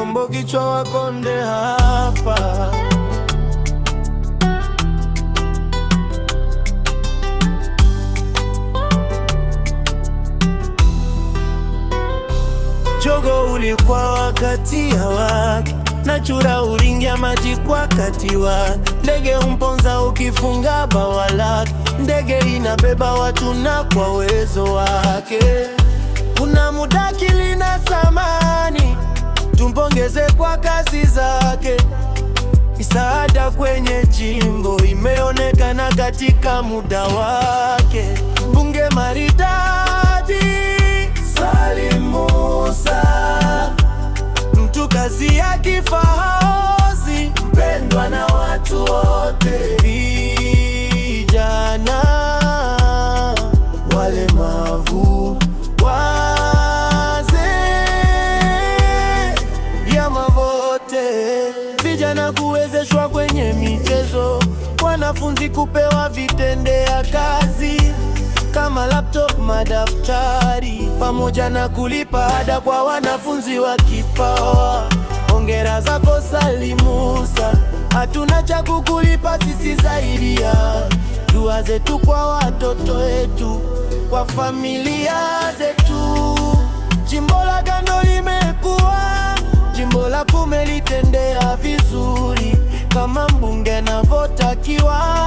Kombo kichwa wakonde hapa. Jogo ulikuwa wakati ya wake, na chura ulingia maji kwa kati wake. Ndege umponza ukifunga bawa lake, ndege inabeba watu na kwa uwezo wake. Kuna muda akili na samani, tumpongeze kwa kazi zake. Misaada kwenye jimbo imeonekana katika muda wake. Bunge maridadi Salim Musa, mtu kazi ya kifahozi, mpendwa na watu wote. Vijana, walemavu, wazee, vyama vote. Vijana kuwezeshwa kwenye michezo, wanafunzi kupewa vitendea kazi kama laptop, madaftari, pamoja na kulipa ada kwa wanafunzi wa kipawa. Hongera zako Salim Musa, hatuna cha kukulipa sisi zaidi ya dua zetu kwa watoto wetu, kwa familia zetu. Jimbo la Kando limekuwa jimbo la kumelitendea vizuri kama mbunge anavyotakiwa.